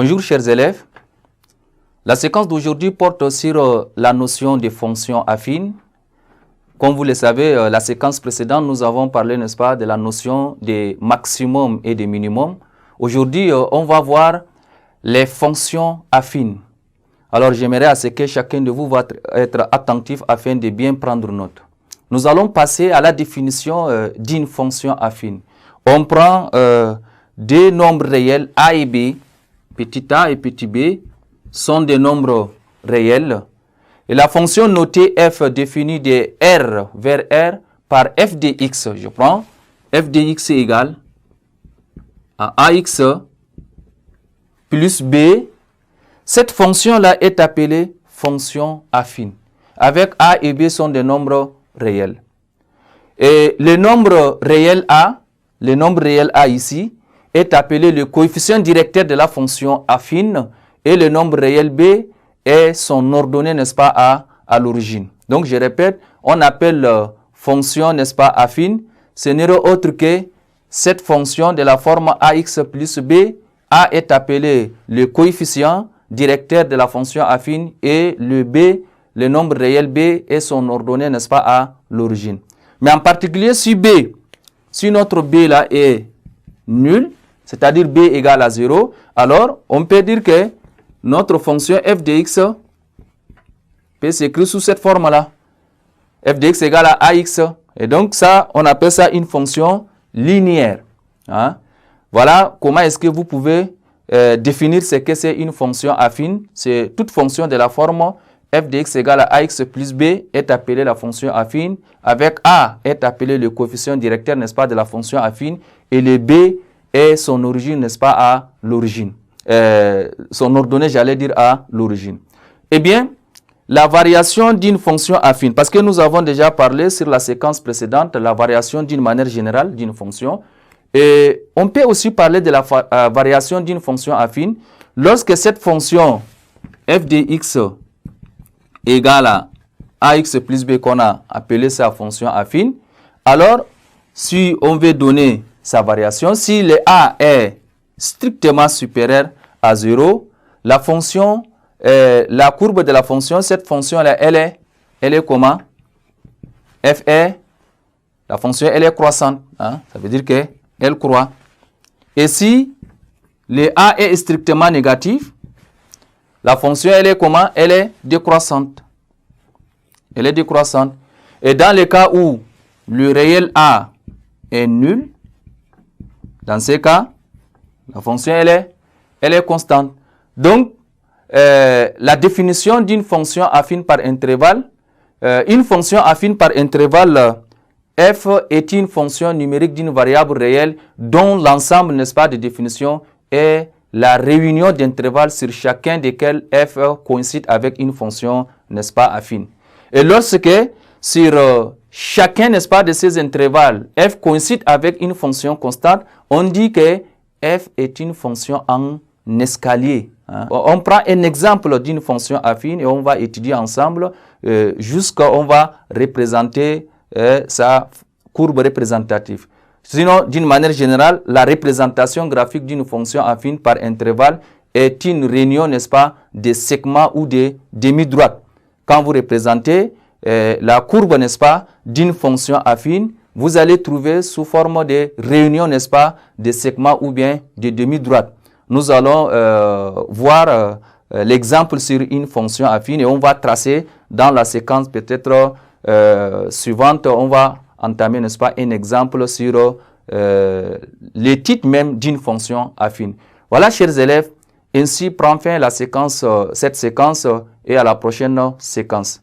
Bonjour chers élèves. La séquence d'aujourd'hui porte sur la notion des fonctions affines. Comme vous le savez, la séquence précédente, nous avons parlé, n'est-ce pas, de la notion des maximum et des minimum. Aujourd'hui, on va voir les fonctions affines. Alors, j'aimerais à ce que chacun de vous va être attentif afin de bien prendre note. Nous allons passer à la définition d'une fonction affine. On prend deux nombres réels a et b, petit a et petit b, sont des nombres réels. Et la fonction notée f définie de r vers r par f de x. Je prends f de x égale à ax plus b. Cette fonction-là est appelée fonction affine. Avec a et b sont des nombres réels. Et le nombre réel a ici, est appelé le coefficient directeur de la fonction affine et le nombre réel b est son ordonnée, n'est-ce pas, à l'origine. Donc, je répète, on appelle fonction, n'est-ce pas, affine. Ce n'est autre que cette fonction de la forme ax plus b. A est appelé le coefficient directeur de la fonction affine et le b, le nombre réel b est son ordonnée, n'est-ce pas, à l'origine. Mais en particulier, si notre b là est nul, c'est-à-dire b égale à 0, alors on peut dire que notre fonction f de x peut s'écrire sous cette forme-là. F de x égale à ax. Et donc ça, on appelle ça une fonction linéaire. Hein? Voilà comment est-ce que vous pouvez définir ce que c'est une fonction affine. C'est toute fonction de la forme f de x égale à ax plus b est appelée la fonction affine. Avec a est appelé le coefficient directeur, n'est-ce pas, de la fonction affine. Et le b est son origine, n'est-ce pas, à l'origine. Son ordonnée, j'allais dire, à l'origine. Eh bien, la variation d'une fonction affine, parce que nous avons déjà parlé sur la séquence précédente, la variation d'une manière générale d'une fonction. Et on peut aussi parler de la variation d'une fonction affine lorsque cette fonction f de x égale à ax plus b qu'on a appelé sa fonction affine. Alors, si on veut donner sa variation, si le a est strictement supérieur à 0, la fonction, la courbe de la fonction, cette fonction-là, elle est comment? F est, la fonction, elle est croissante. Hein? Ça veut dire qu'elle croît. Et si le a est strictement négatif, la fonction, elle est comment? Elle est décroissante. Elle est décroissante. Et dans le cas où le réel a est nul, dans ce cas, la fonction, elle est constante. Donc, la définition d'une fonction affine par intervalle, une fonction affine par intervalle, f est une fonction numérique d'une variable réelle dont l'ensemble, n'est-ce pas, de définition est la réunion d'intervalles sur chacun desquels f coïncide avec une fonction, n'est-ce pas, affine. Et lorsque sur chacun, n'est-ce pas, de ces intervalles, f coïncide avec une fonction constante, on dit que f est une fonction en escalier. Hein. On prend un exemple d'une fonction affine et on va étudier ensemble jusqu'à on va représenter sa courbe représentative. Sinon, d'une manière générale, la représentation graphique d'une fonction affine par intervalle est une réunion, n'est-ce pas, des segments ou des demi-droites. Quand vous représentez la courbe, n'est-ce pas, d'une fonction affine, vous allez trouver sous forme de réunion, n'est-ce pas, des segments ou bien des demi-droites. Nous allons voir l'exemple sur une fonction affine et on va tracer dans la séquence peut-être suivante, on va entamer, n'est-ce pas, un exemple sur les titres même d'une fonction affine. Voilà, chers élèves, ainsi prend fin la séquence, cette séquence et à la prochaine séquence.